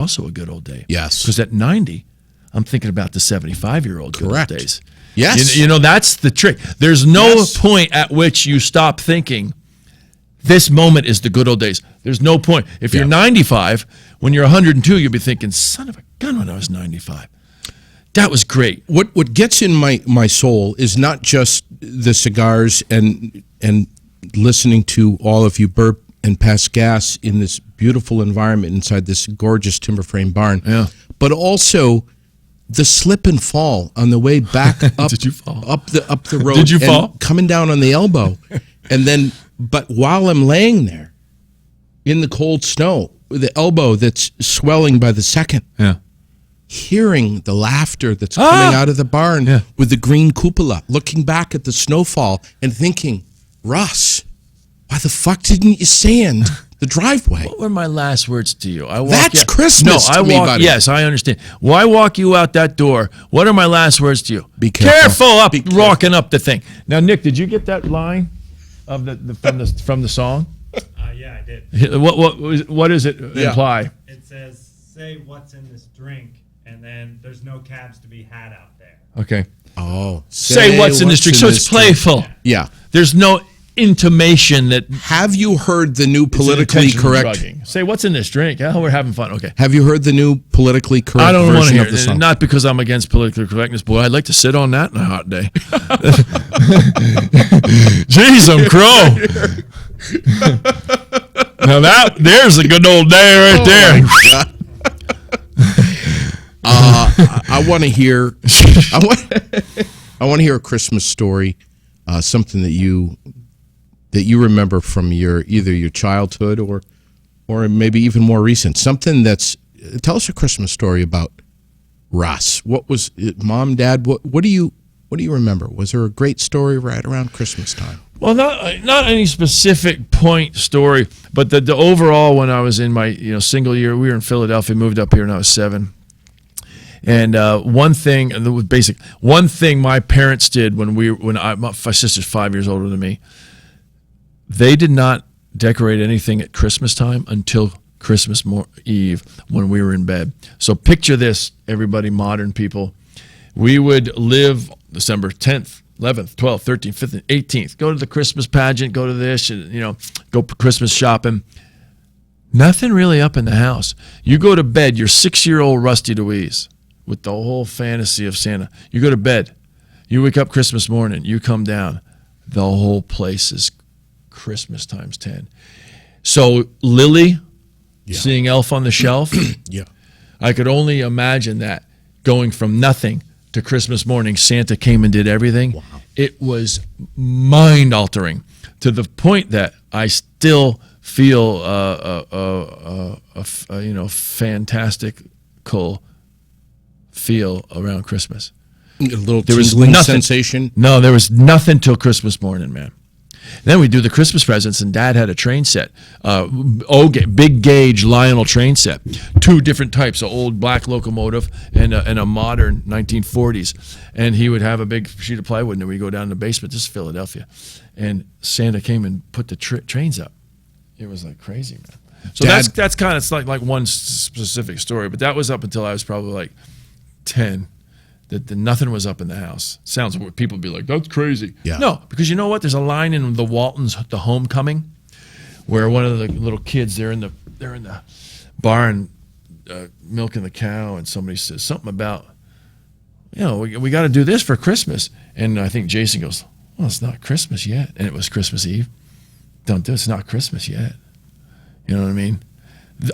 also a good old day. Yes. Because at 90, I'm thinking about the 75-year-old good old days. Yes. You know, that's the trick. There's no point at which you stop thinking, this moment is the good old days. There's no point. If you're 95, when you're 102, you'll be thinking, son of a gun, when I was 95. That was great. What gets in my soul is not just the cigars and listening to all of you burp and pass gas in this beautiful environment inside this gorgeous timber frame barn, but also the slip and fall on the way back up. Did you fall? Up the road? Did you fall? Coming down on the elbow, and then but while I'm laying there in the cold snow, with the elbow that's swelling by the second, hearing the laughter that's coming out of the barn with the green cupola, looking back at the snowfall and thinking, Russ, why the fuck didn't you sand the driveway? What were my last words to you? That's Christmas to me, buddy. Yes, I understand. Why walk you out that door? What are my last words to you? Be careful. Rocking up the thing. Now, Nick, did you get that line of from the song? Yeah, I did. What does it imply? It says, say what's in this drink, and then there's no cabs to be had out there. Okay. Oh. Say what's in this drink. So it's playful. Yeah. There's no intimation that. Have you heard the new politically correct? Drugging. Say what's in this drink. Oh, we're having fun. Okay. Have you heard the new politically correct I don't want to version hear of the song? Not because I'm against political correctness, boy. I'd like to sit on that on a hot day. Jeez, I'm crow. Now there's a good old day right there. I want to hear. I want to hear a Christmas story, something that you remember from either your childhood or maybe even more recent. Something that's. Tell us a Christmas story about Russ. What was it, Mom, Dad? What do you remember? Was there a great story right around Christmas time? Well, not any specific point story, but the overall, when I was in my single year, we were in Philadelphia, moved up here when I was 7. And one thing my parents did my sister's 5 years older than me, they did not decorate anything at Christmas time until Christmas Eve when we were in bed. So picture this, everybody, modern people. We would live December 10th, 11th, 12th, 13th, 15th, 18th. Go to the Christmas pageant, go to this, go Christmas shopping. Nothing really up in the house. You go to bed, you're 6-year-old Rusty DeWees with the whole fantasy of Santa. You go to bed. You wake up Christmas morning. You come down. The whole place is Christmas times 10. So Lily, seeing Elf on the Shelf, I could only imagine that going from nothing to Christmas morning, Santa came and did everything. Wow. It was mind-altering to the point that I still feel fantastical feel around Christmas. A little tingling sensation? No, there was nothing till Christmas morning, man. Then we do the Christmas presents, and Dad had a train set, big gauge Lionel train set, 2 different types, an old black locomotive and a modern 1940s. And he would have a big sheet of plywood, and then we'd go down in the basement. This is Philadelphia. And Santa came and put the trains up. It was like crazy, man. So Dad, that's kind of like one specific story, but that was up until I was probably like 10. That nothing was up in the house. Sounds what people would be like, that's crazy. Yeah. No, because you know what? There's a line in the Waltons, The Homecoming, where one of the little kids, they're in the barn milking the cow, and somebody says something about, we got to do this for Christmas. And I think Jason goes, well, it's not Christmas yet. And it was Christmas Eve. Don't do it. It's not Christmas yet. You know what I mean?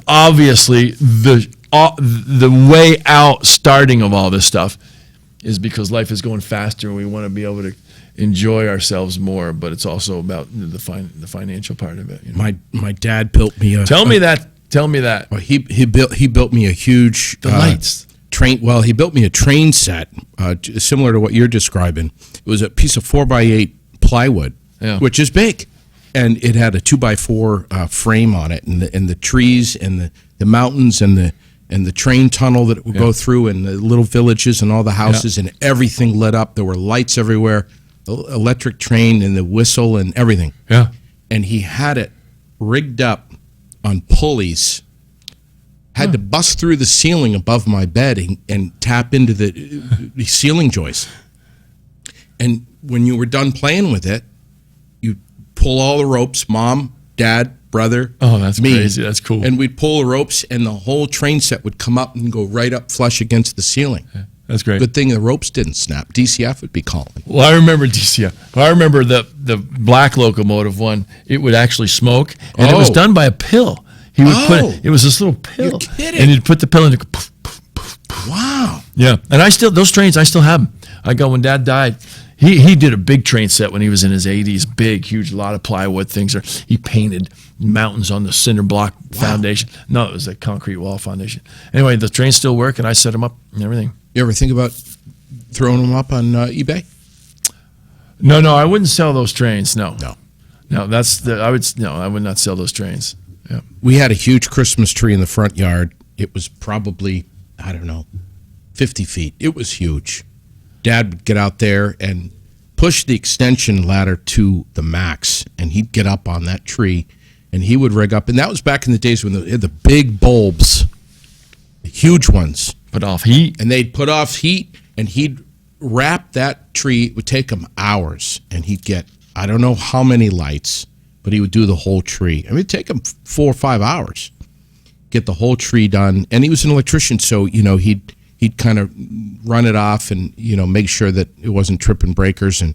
Obviously, the way out starting of all this stuff is because life is going faster and we want to be able to enjoy ourselves more, but it's also about the financial part of it. My dad built me a... Tell me that. Well, he built me a huge... The lights. Train. Well, he built me a train set, similar to what you're describing. It was a piece of 4x8 plywood, which is big. And it had a 2x4 frame on it, and the trees and the mountains and the train tunnel that it would go through, and the little villages and all the houses, and everything lit up. There were lights everywhere, electric train and the whistle and everything. Yeah. And he had it rigged up on pulleys Had to bust through the ceiling above my bed and tap into the ceiling joist. And when you were done playing with it, you'd pull all the ropes, Mom, Dad, brother. Oh, that's me, crazy. That's cool. And we'd pull the ropes, and the whole train set would come up and go right up flush against the ceiling. Yeah, that's great. Good thing the ropes didn't snap. DCF would be calling. Well, I remember DCF. Well, I remember the black locomotive one. It would actually smoke, and it was done by a pill. He would put it was this little pill, You're kidding. and he'd put the pill in. And poof, poof, poof, poof. Wow. Yeah, and those trains I still have them. I go when Dad died. He did a big train set when he was in his 80s, big, huge, a lot of plywood things. He painted mountains on the cinder block foundation. No, it was a concrete wall foundation. Anyway, the trains still work, and I set them up and everything. You ever think about throwing them up on eBay? No, I wouldn't sell those trains. No, No. I would not sell those trains. Yeah. We had a huge Christmas tree in the front yard. It was probably, 50 feet. It was huge. Dad would get out there and push the extension ladder to the max, and he'd get up on that tree, and he would rig up. And that was back in the days when they had the big bulbs, the huge ones. Put off heat. And they'd put off heat, and he'd wrap that tree. It would take him hours, and he'd get, I don't know how many lights, but he would do the whole tree. I mean, it'd take him 4 or 5 hours, get the whole tree done. And he was an electrician, so, he'd kind of run it off and, make sure that it wasn't tripping breakers and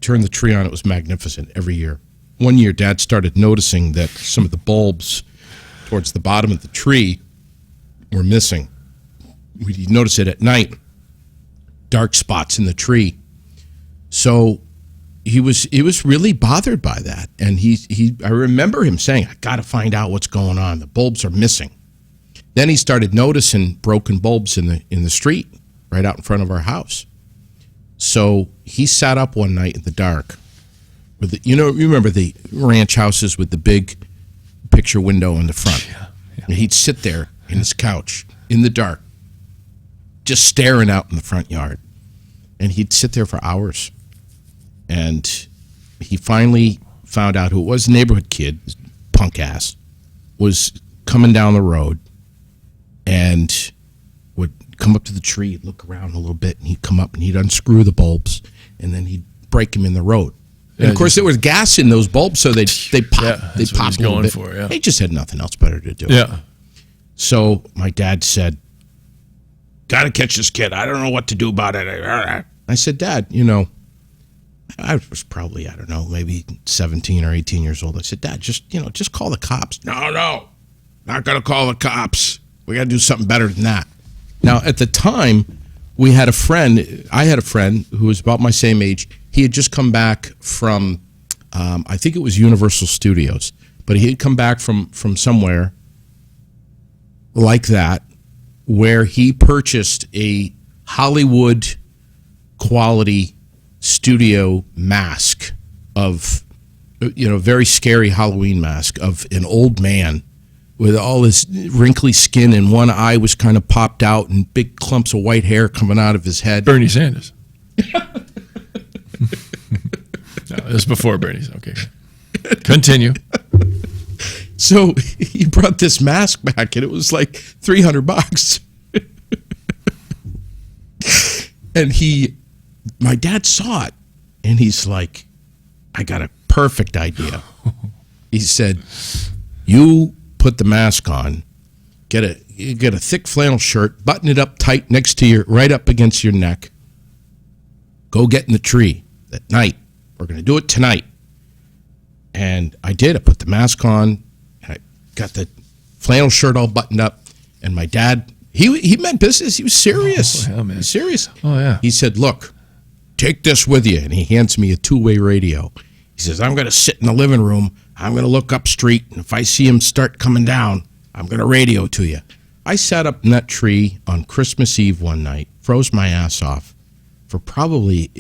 turn the tree on. It was magnificent every year. One year, Dad started noticing that some of the bulbs towards the bottom of the tree were missing. We'd notice it at night, dark spots in the tree. So he was really bothered by that. And I remember him saying, I got to find out what's going on. The bulbs are missing. Then he started noticing broken bulbs in the street right out in front of our house. So he sat up one night in the dark with you remember the ranch houses with the big picture window in the front. Yeah. And he'd sit there in his couch in the dark, just staring out in the front yard. And he'd sit there for hours. And he finally found out who it was. A neighborhood kid, punk ass, was coming down the road and would come up to the tree, look around a little bit, and he'd come up and he'd unscrew the bulbs, and then he'd break them in the road. And of course, there was gas in those bulbs, so they pop. Yeah, they pop a little bit. For, yeah. They just had nothing else better to do. Yeah. So my dad said, "Got to catch this kid. I don't know what to do about it." I said, "Dad, I was probably, maybe 17 or 18 years old. I said, Dad, just call the cops." No, not going to call the cops. We got to do something better than that. Now, at the time, I had a friend who was about my same age. He had just come back from, I think it was Universal Studios, but he had come back from somewhere like that where he purchased a Hollywood quality studio mask of, very scary Halloween mask of an old man with all his wrinkly skin and one eye was kind of popped out and big clumps of white hair coming out of his head. Bernie Sanders. No, it was before Bernie's. Okay. Continue. So he brought this mask back and it was like $300. And my dad saw it and he's like, I got a perfect idea. He said, you put the mask on, get a thick flannel shirt, button it up tight next to right up against your neck. Go get in the tree at night. We're going to do it tonight. And I did. I put the mask on. I got the flannel shirt all buttoned up. And my dad, he meant business. He was serious. Oh, yeah, man. He was serious. Oh, yeah. He said, look, take this with you. And he hands me a two-way radio. He says, I'm going to sit in the living room. I'm going to look up street. And if I see him start coming down, I'm going to radio to you. I sat up in that tree on Christmas Eve one night, froze my ass off for probably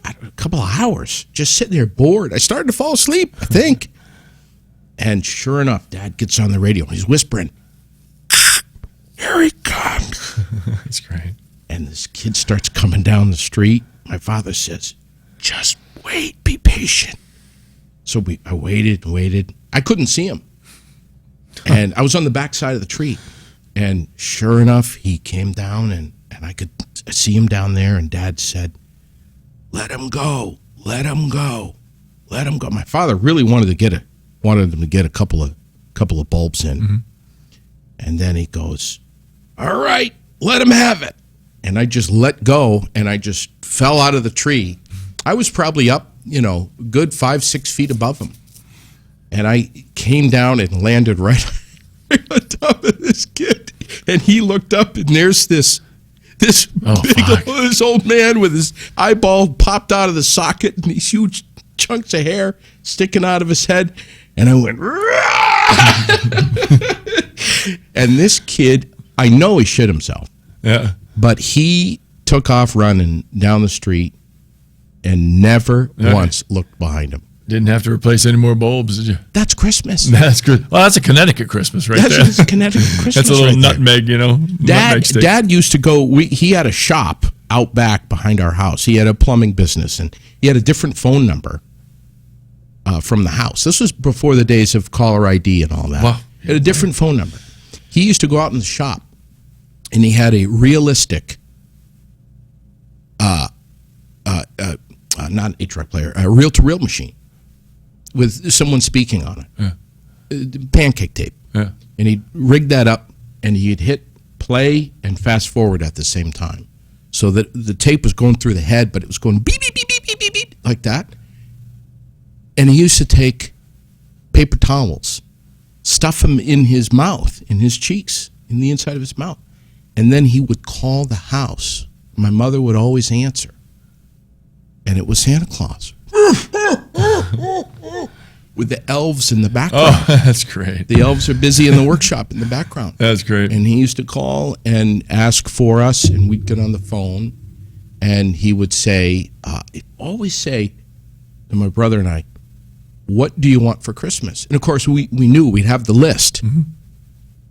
a couple of hours, just sitting there bored. I started to fall asleep, I think. And sure enough, Dad gets on the radio. He's whispering, here he comes. That's great. And this kid starts coming down the street. My father says, just wait, be patient. So I waited and waited. I couldn't see him. And I was on the back side of the tree. And sure enough, he came down, and I could see him down there, and Dad said, "Let him go, let him go, let him go." My father really wanted him to get a couple of bulbs in. Mm-hmm. And then he goes, "All right, let him have it." And I just let go, and I just fell out of the tree. I was probably up, good 5-6 feet above him. And I came down and landed right on top of this kid. And he looked up, and there's this old man with his eyeball popped out of the socket and these huge chunks of hair sticking out of his head. And I went, and this kid, I know he shit himself. Yeah. But he took off running down the street and never once looked behind him. Didn't have to replace any more bulbs, did you? That's Christmas. That's good. Well, that's a Connecticut Christmas right there. That's a Connecticut Christmas. That's a little right nutmeg, Dad used to go, he had a shop out back behind our house. He had a plumbing business, and he had a different phone number from the house. This was before the days of caller ID and all that. Wow. He had a different phone number. He used to go out in the shop, and he had a realistic, not an 8-track player, a reel-to-reel machine with someone speaking on it. Pancake tape. Yeah. And he'd rig that up, and he'd hit play and fast forward at the same time. So that the tape was going through the head, but it was going beep, beep, beep, beep, beep, beep, beep, like that. And he used to take paper towels, stuff them in his mouth, in his cheeks, in the inside of his mouth. And then he would call the house. My mother would always answer. And it was Santa Claus. With the elves in the background. Oh, that's great. The elves are busy in the workshop in the background. That's great. And he used to call and ask for us, and we'd get on the phone, and he would say, always say to my brother and I, "What do you want for Christmas?" And of course, we knew we'd have the list. Mm-hmm.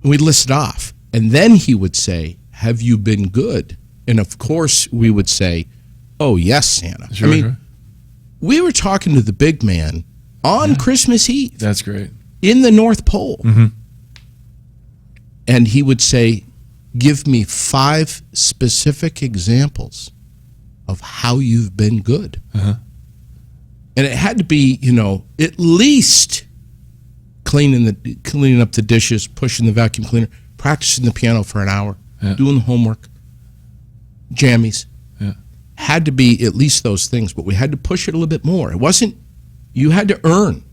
And we'd list it off. And then he would say, "Have you been good?" And of course, we would say, "Oh, yes, Santa." Sure, sure. We were talking to the big man on Christmas Eve. That's great. In the North Pole. Mm-hmm. And he would say, "Give me 5 specific examples of how you've been good." Uh-huh. And it had to be, at least cleaning up the dishes, pushing the vacuum cleaner, practicing the piano for an hour, doing the homework, jammies. Yeah. Had to be at least those things, but we had to push it a little bit more. It wasn't, you had to earn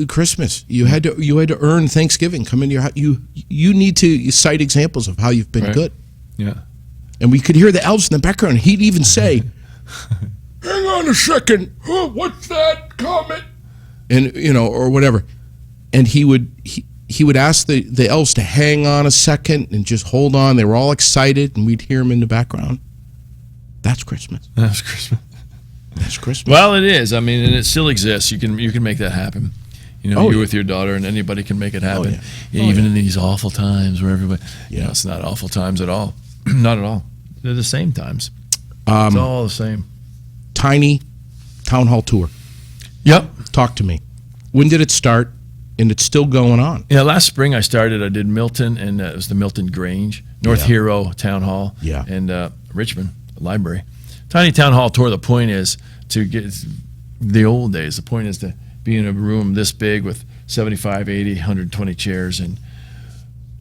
Christmas. You had to earn Thanksgiving. Come into your house. You need to cite examples of how you've been good. Yeah. And we could hear the elves in the background. He'd even say, "Hang on a second. Oh, what's that comment?" And or whatever. And he would ask the elves to hang on a second and just hold on. They were all excited, and we'd hear him in the background. That's Christmas. That's Christmas. That's Christmas. Well, it is. I mean, and it still exists. You can make that happen. You with your daughter, and anybody can make it happen. Even in these awful times where everybody, it's not awful times at all. Not at all. They're the same times. It's all the same. Tiny town hall tour. Yep. Talk to me. When did it start? And it's still going on. Yeah, last spring I did Milton, and it was the Milton Grange, North Hero Town Hall, and Richmond Library. Tiny town hall tour, the point is to get the old days. The point is to be in a room this big with 75, 80, 120 chairs, and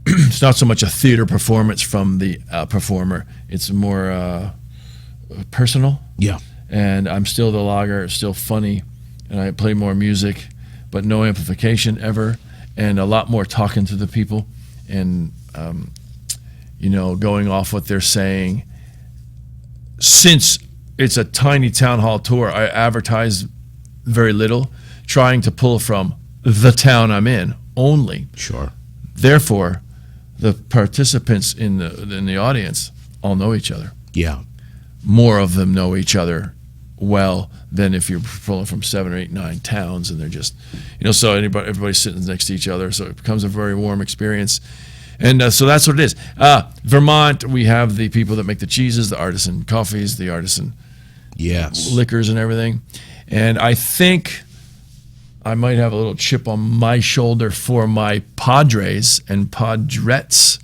it's not so much a theater performance from the performer. It's more personal. Yeah. And I'm still the logger, still funny, and I play more music, but no amplification ever, and a lot more talking to the people, and going off what they're saying. Since it's a tiny town hall tour, I advertise very little, trying to pull from the town I'm in only. Sure. Therefore, the participants in the audience all know each other. Yeah. More of them know each other well than if you're pulling from 7 or 8, 9 towns, and they're just, so everybody's sitting next to each other, so it becomes a very warm experience. And so that's what it is. Vermont, we have the people that make the cheeses, the artisan coffees, the artisan liquors and everything. And I think I might have a little chip on my shoulder for my Padres and Padrettes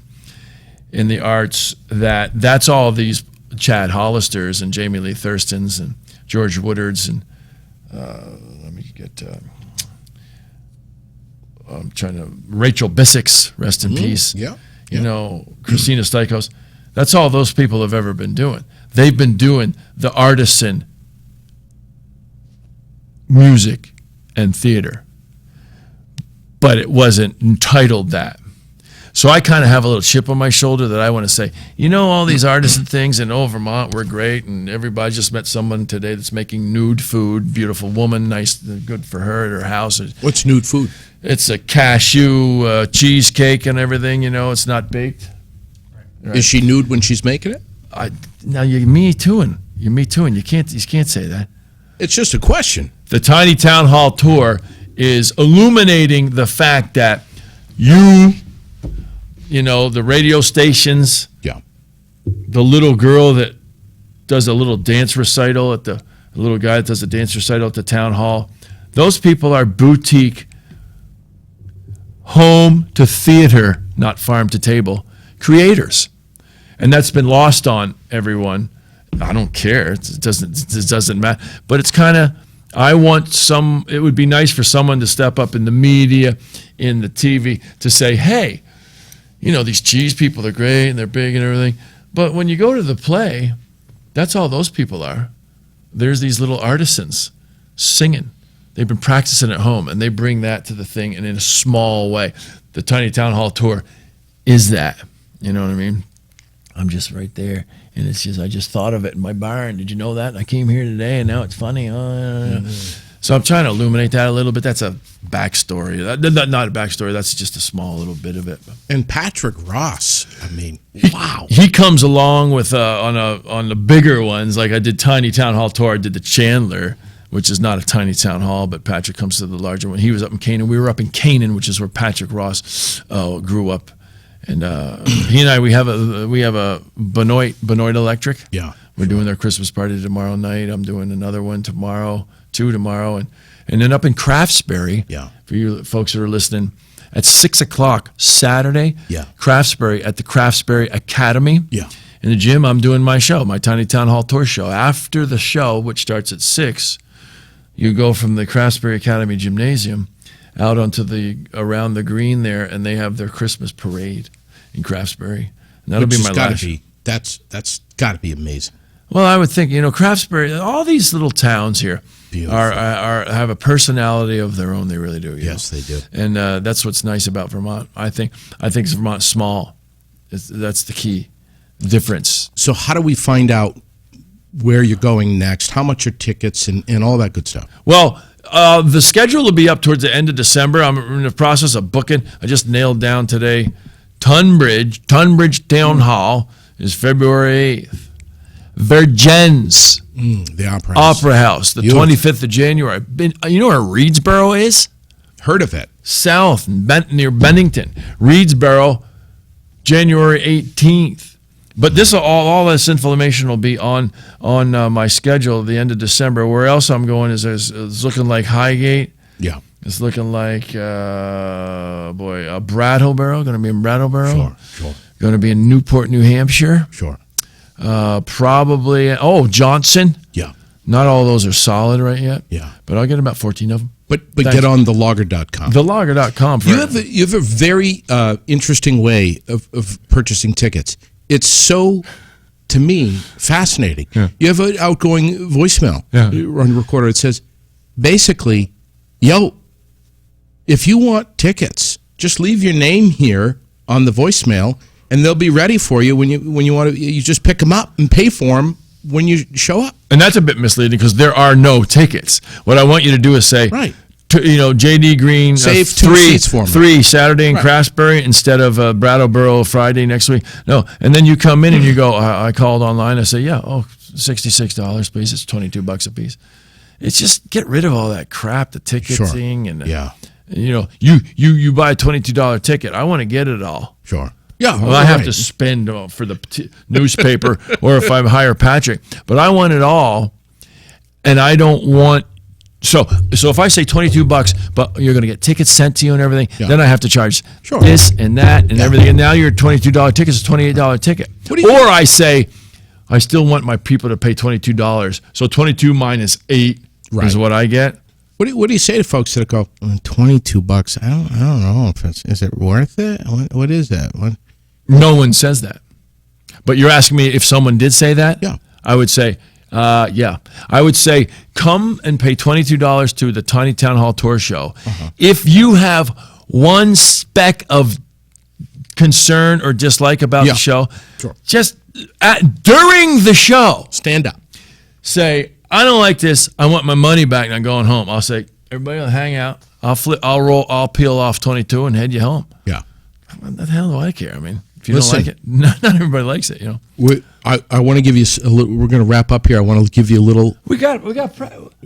in the arts. That's all these Chad Hollisters and Jamie Lee Thurstons and George Woodards and let me get. I'm trying to Rachel Bissix, rest in peace. Yeah. You know, Christina Stikos. That's all those people have ever been doing. They've been doing the artisan music and theater, but it wasn't entitled that. So I kind of have a little chip on my shoulder that I want to say, you know, all these artisan things in Vermont were great, and everybody just met someone today that's making nude food, beautiful woman, nice, good for her at her house. What's nude food? It's a cashew cheesecake and everything, you know, it's not baked. Right. Is she nude when she's making it? Now you're me tooing. You can't say that. It's just a question. The Tiny Town Hall Tour is illuminating the fact that you know, the radio stations, the little girl that does a little dance recital the little guy that does a dance recital at the town hall, those people are boutique, home to theater, not farm to table, creators. And that's been lost on everyone. I don't care. It doesn't matter. But it's kind of, it would be nice for someone to step up in the media, in the TV, to say, hey, you know, these cheese people are great and they're big and everything. But when you go to the play, that's all those people are. There's these little artisans singing. They've been practicing at home, and they bring that to the thing, and in a small way. The Tiny Town Hall Tour is that. You know what I mean? I'm just right there, and it's just, I just thought of it in my barn. Did you know that? I came here today, and now it's funny. So I'm trying to illuminate that a little bit. That's a backstory. Not a backstory. That's just a small little bit of it. And Patrick Ross, I mean, wow. He comes along with on the bigger ones. Like I did Tiny Town Hall Tour. I did the Chandler, which is not a tiny town hall, but Patrick comes to the larger one. He was up in Canaan. We were up in Canaan, which is where Patrick Ross grew up. And he and I, we have a Benoit Electric. Yeah. We're doing their Christmas party tomorrow night. I'm doing another one tomorrow, two tomorrow. And then up in Craftsbury, for you folks that are listening, at 6 o'clock Saturday, Craftsbury at the Craftsbury Academy. Yeah. In the gym, I'm doing my show, my Tiny Town Hall Tour show. After the show, which starts at 6, you go from the Craftsbury Academy Gymnasium out onto around the green there, and they have their Christmas parade in Craftsbury. And that'll be my last. That's got to be amazing. Well, I would think, you know, Craftsbury, all these little towns here have a personality of their own. They really do. Yes, they do. And that's what's nice about Vermont. I think Vermont's small. That's the key difference. So how do we find out where you're going next? How much are tickets and all that good stuff? Well, the schedule will be up towards the end of December. I'm in the process of booking. I just nailed down today. Tunbridge Town Hall is February 8th. Vergennes, the Opera House. The 25th of January. You know where Reedsboro is? Heard of it. South, near Bennington. Reedsboro, January 18th. But this all this information will be on my schedule at the end of December. Where else I'm going is looking like Highgate. Yeah. It's looking like, Brattleboro. Going to be in Brattleboro. Sure. Going to be in Newport, New Hampshire. Sure. Probably, Johnson. Yeah. Not all those are solid right yet. Yeah. But I'll get about 14 of them. But get on thelogger.com. Thelogger.com. You have a very interesting way of purchasing tickets. It's so, to me, fascinating. Yeah. You have an outgoing voicemail on your recorder. It says, basically, if you want tickets, just leave your name here on the voicemail, and they'll be ready for you when you want to. You just pick them up and pay for them when you show up. And that's a bit misleading because there are no tickets. What I want you to do is say, right. J.D. Green, save 2 seats for me. 3 Saturday in Craftsbury instead of Brattleboro Friday next week. No, and then you come in and you go, I called online. I say, $66, please. It's $22 a piece. It's just get rid of all that crap, the ticketing and you buy a $22 ticket. I want to get it all. Sure. Yeah. Well, I have to spend for the newspaper or if I hire Patrick, but I want it all, and I don't want So if I say $22, but you're going to get tickets sent to you and everything, then I have to charge this and that and everything. And now your $22 ticket is a $28 ticket. Or I say, I still want my people to pay $22. So 22 minus 8 is what I get. What do you say to folks that go, $22? I don't know. Is it worth it? What is that? What? No one says that. But you're asking me if someone did say that? Yeah. I would say, I would say, come and pay $22 to the Tiny Town Hall Tour Show. If you have one speck of concern or dislike about the show, just during the show, stand up. Say, I don't like this. I want my money back and I'm going home. I'll say, everybody will hang out. I'll peel off 22 and head you home. Yeah. What the hell do I care? I mean, if you don't like it, not everybody likes it, I want to give you a little, we're going to wrap up here. I want to give you a little.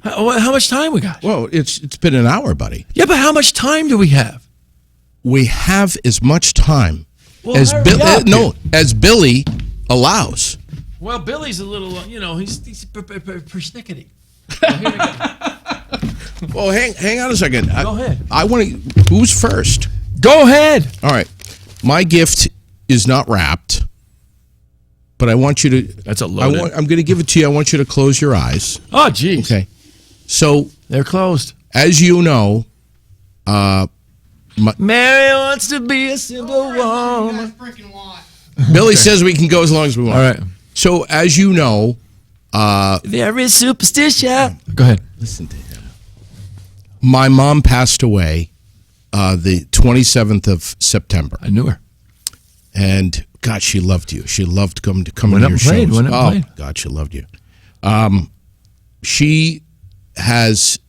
How much time we got? Well, it's been an hour, buddy. Yeah, but how much time do we have? We have as much time as Billy allows. Well, Billy's a little, he's persnickety. Well, hang on a second. Go ahead. I want to. Who's first? Go ahead. All right. My gift is not wrapped, but I want you to. That's a loaded. I'm going to give it to you. I want you to close your eyes. Oh, geez. Okay. So they're closed. As you know, Mary wants to be a simple woman. Billy says we can go as long as we want. All right. So as you know, very superstitious. Go ahead. Listen to him. My mom passed away the 27th of September. I knew her. And God, she loved you. She loved coming to your shows. God, she loved you. She has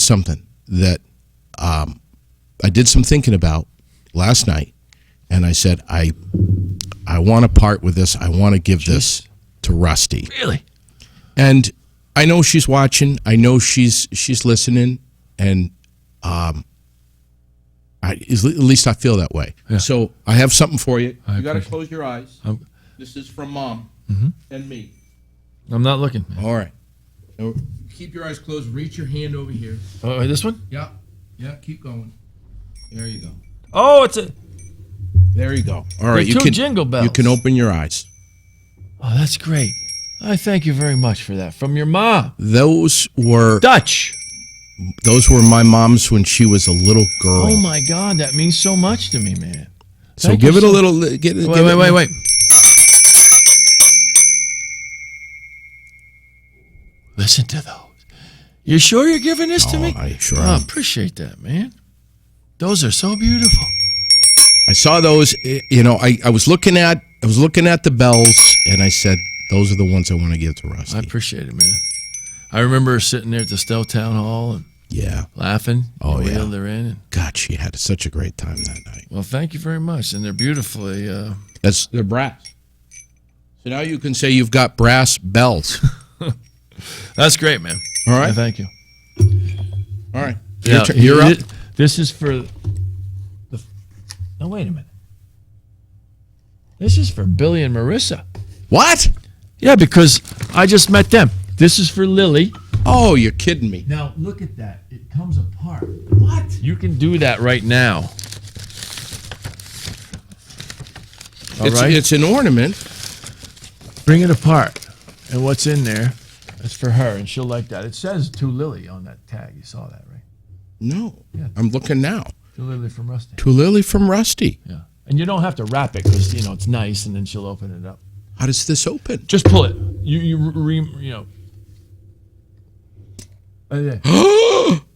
something that I did some thinking about last night, and I said I want to part with this. I want to give this to Rusty. Really? And I know she's watching. I know she's listening, and at least I feel that way. Yeah. So I have something for you. You got to close your eyes. This is from Mom and me. I'm not looking. All right. So keep your eyes closed. Reach your hand over here. Oh, this one? Yeah. Yeah. Keep going. There you go. Oh, it's a. There you go. All right. Two jingle bells. You can open your eyes. Oh, that's great. I thank you very much for that. From your mom. Those were Dutch. Those were my mom's when she was a little girl. Oh my God, that means so much to me, man. So give it a little. Wait. Listen to those. You sure you're giving this to me? I sure I am. appreciate that, man. Those are so beautiful. I saw those. I was looking at the bells, and I said, "Those are the ones I want to give to Rusty." I appreciate it, man. I remember sitting there at the Stowe Town Hall and laughing. Oh, yeah. They're in. And, God, she had such a great time that night. Well, thank you very much, and they're beautifully. They're brass. So now you can say you've got brass bells. That's great, man. All right, thank you. All right, you're up. This is for the. No, wait a minute. This is for Billy and Marissa. What? Yeah, because I just met them. This is for Lily. Oh, you're kidding me. Now, look at that. It comes apart. What? You can do that right now. All right? It's an ornament. Bring it apart. And what's in there is for her, and she'll like that. It says to Lily on that tag. You saw that, right? No. Yeah. I'm looking now. To Lily from Rusty. To Lily from Rusty. Yeah. And you don't have to wrap it because, it's nice, and then she'll open it up. How does this open? Just pull it.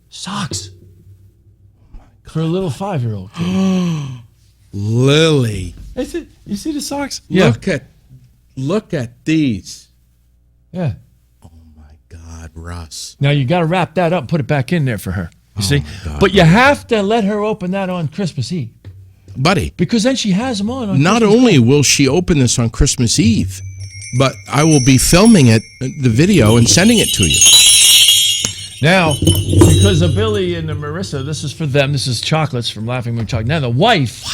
Socks. For a little 5-year-old kid. Lily. You see the socks? Yeah. Look at these. Yeah. Oh my God, Russ. Now you got to wrap that up and put it back in there for her. You see? But you have to let her open that on Christmas Eve. Buddy. Because then she has them on Not Christmas only Day. will she open this on Christmas Eve, but I will be filming the video, and sending it to you. Now, because of Billy and Marissa, this is for them. This is chocolates from Laughing Moon Chocolate. Now, the wife,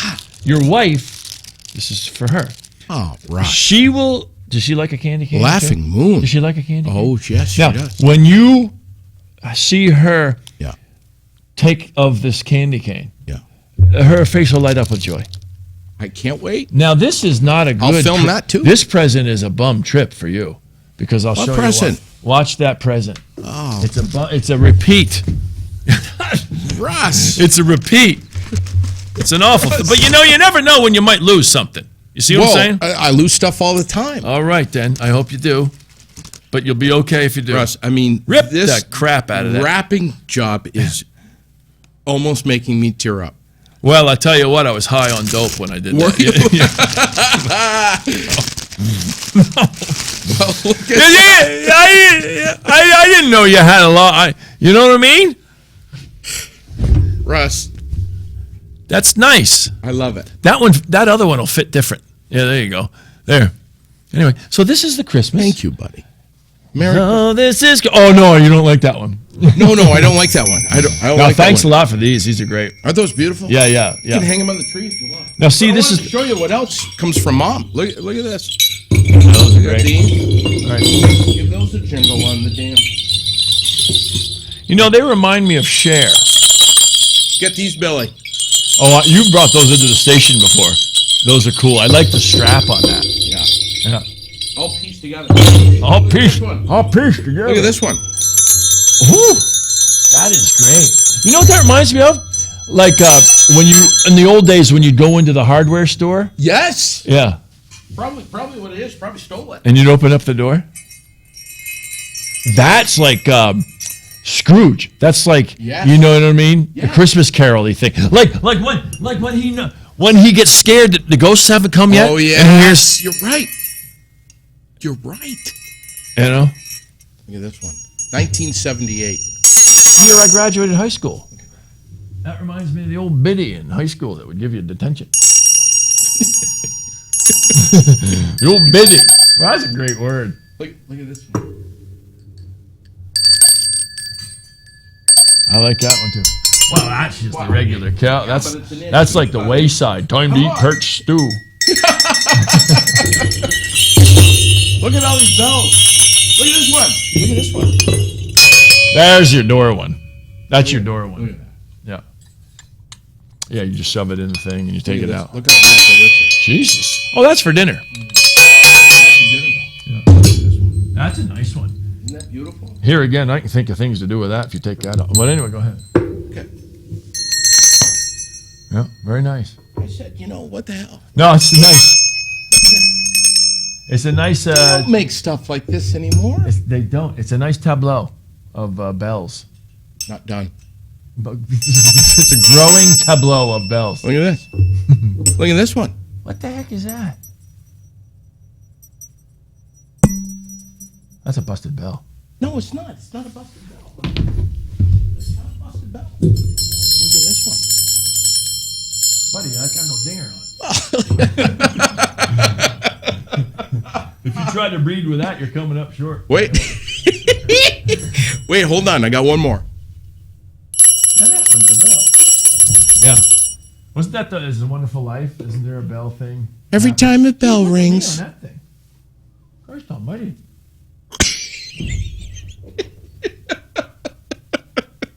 your wife, this is for her. Oh, right. She will. Does she like a candy cane? Laughing Moon. Does she like a candy cane? Oh, yes, she does. When you I see her Yeah. take of this candy cane, Yeah. her face will light up with joy. I can't wait. Now, this is not a good... I'll film that, too. This present is a bum trip for you, because I'll What show present? you what. Watch that present. Oh. It's a repeat. Russ. It's a repeat. It's an awful thing. But you never know when you might lose something. You see what I'm saying? I lose stuff all the time. All right, then. I hope you do. But you'll be okay if you do. Russ, I mean, Rip this the crap out of that. wrapping job is almost making me tear up. Well, I tell you what, I was high on dope when I did Were that. you? Well, look at I didn't know you had a lot. You know what I mean? Russ, That's nice. I love it. That other one will fit different. Yeah, there you go. There. Anyway, so this is the Christmas. Thank you, buddy. Merry Oh, this is. Oh no, you don't like that one. No, I don't like that one. I don't No, like thanks that a one. lot for these. These are great. Are those beautiful? Yeah. You can hang them on the tree if you want. Now see, But I this wanted is. to show you what else comes from Mom. Look at this. Those are Got great. these. All right. Give those a jingle on the damn. They remind me of Cher. Get these, Billy. Oh, you brought those into the station before. Those are cool. I like the strap on that. Yeah. Yeah. All pieced together. All Look at pieced. this one. All pieced together. Look at this one. Ooh, that is great. You know what that reminds me of? Like when you in the old days when you'd go into the hardware store. Yes. Yeah. Probably what it is. Probably stole it. And you'd open up the door. That's like Scrooge. That's like Yes. you know what I mean? Yeah. The Christmas Carol-y thing. Like when he gets scared that the ghosts haven't come yet. Oh yeah. And he hears, You're right. You're right. you know, Look at this one. 1978. the year I graduated high school. That reminds me of the old biddy in high school that would give you detention. The old biddy. Well, that's a great word. Look at this one. I like that one too. Well, that's just the regular cow. but That's it's an that's like the wayside. Time to eat perch stew. Look at all these bells. Look at this one. Look at this one. There's your door one. That's your door Look at one. that. Yeah. Yeah, you just shove it in the thing and you take it out. Look how beautiful this is. Jesus. Oh, that's for dinner. That's a dinner bell. Look at this one. That's a nice one. Isn't that beautiful? Here again, I can think of things to do with that if you take that out. But anyway, go ahead. Okay. Yeah, very nice. I said, what the hell? No, it's nice. It's a nice. They don't make stuff like this anymore. They don't. It's a nice tableau of bells. Not done. But it's a growing tableau of bells. Look at this. Look at this one. What the heck is that? That's a busted bell. No, it's not. It's not a busted bell. It's not a busted bell. Look at this one. Buddy, I got no dinger on it. If you try to breed with that, you're coming up short. Wait. Wait, hold on. I got one more. Now that one's a bell. Yeah. Wasn't that Is a Wonderful Life? Isn't there a bell thing? Every time a bell rings. On that thing. Christ almighty.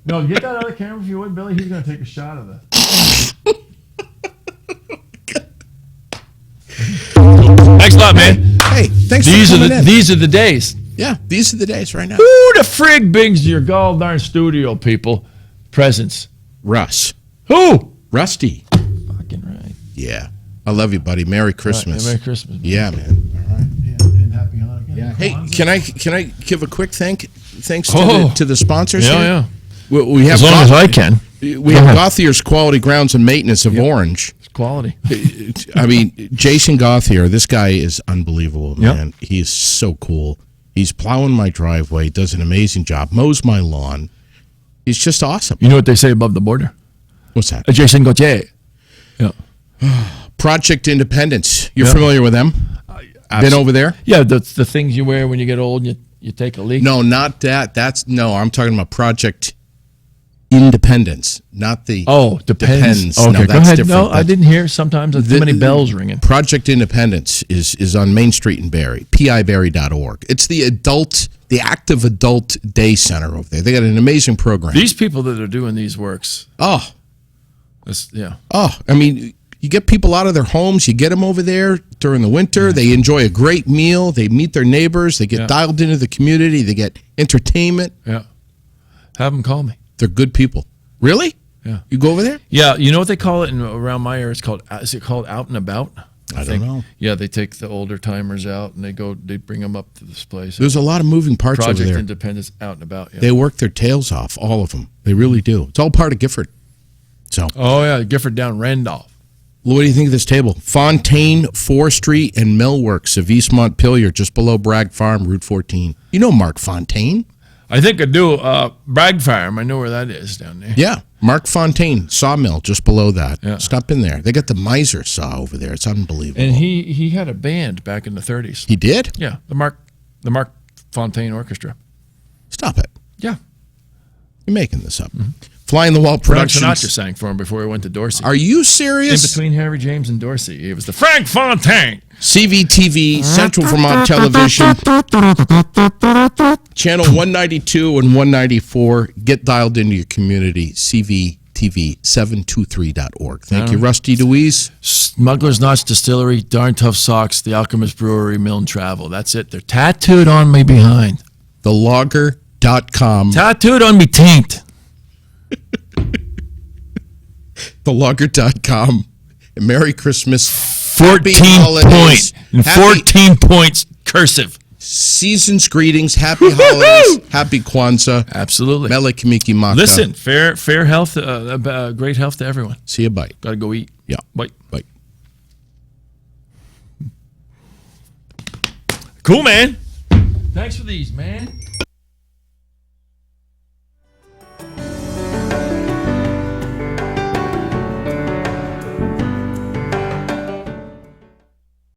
No, get that other camera if you would, Billy. He's going to take a shot of that. Thanks a lot, man. Hey, thanks These for are coming in. these are the days. Yeah, these are the days right now. Who the frig brings your gall darn studio people presents? Russ. Who? Rusty. Fucking right. Yeah. I love you, buddy. Merry Christmas. Merry Christmas. Man. Yeah, man. All right. Yeah, and happy Hanukkah. Yeah. Hey, can I give a quick thanks to, Oh. to the sponsors Yeah, here? yeah. We have As long as I can. We have Gauthier's Quality Grounds and Maintenance of Orange. It's quality. I mean, Jason Gauthier, this guy is unbelievable, Yep. man. He's so cool. He's plowing my driveway, does an amazing job, mows my lawn. He's just awesome. You know what they say above the border? What's that? Jason Gauthier. Yeah. Project Independence. You're Yeah. familiar with them? Been over there? Yeah, the things you wear when you get old and you take a leak. No, not that. I'm talking about Project Independence, not the. Oh, depends. No, Okay, that's go ahead. different. No, I didn't hear. Sometimes there's too many bells ringing. Project Independence is on Main Street in Barrie, pibarrie.org. It's the adult the Active Adult Day Center over there. They got an amazing program. These people that are doing these works. Oh, Yeah. Oh, I mean, you get people out of their homes, you get them over there during the winter, they enjoy a great meal, they meet their neighbors, they get dialed into the community, they get entertainment. Yeah. Have them call me. They're good people. Really? Yeah. You go over there? Yeah. You know what they call it around my area? Is it called Out and About? I don't know. Yeah, they take the older timers out and they bring them up to this place. There's a lot of moving parts over Project there. Independence, Out and About. Yeah. They work their tails off, all of them. They really do. It's all part of Gifford. So. Oh, yeah, Gifford down Randolph. What do you think of this table? Fontaine Forestry and Millworks of East Montpelier, just below Bragg Farm, Route 14. You know Mark Fontaine? I think I do. Bragg Farm, I know where that is down there. Yeah, Mark Fontaine Sawmill, just below that. Yeah. Stop in there. They got the miser saw over there. It's unbelievable. And he had a band back in the 30s. He did? Yeah, the Mark Fontaine Orchestra. Stop it. Yeah. You're making this up. Mm-hmm. Fly in the Wall Frank Productions. Sinatra sang for him before he went to Dorsey. Are you In serious? between Harry James and Dorsey. It was the Frank Fontaine. CVTV, Central Vermont Television, Channel 192 and 194. Get dialed into your community, CVTV723.org. Thank you, Rusty DeWees. Smuggler's Notch Distillery, Darn Tough Socks, The Alchemist Brewery, Mill and Travel. That's it. They're tattooed on me behind. TheLogger.com. Tattooed on me taint. TheLogger.com. Merry Christmas. 14 points. And 14 points cursive. Season's greetings. Happy holidays. Happy Kwanzaa. Absolutely. Mele Kimiki Maka. Listen, fair health, great health to everyone. See you. Bye. Got to go eat. Yeah. Bye. Bye. Cool, man. Thanks for these, man.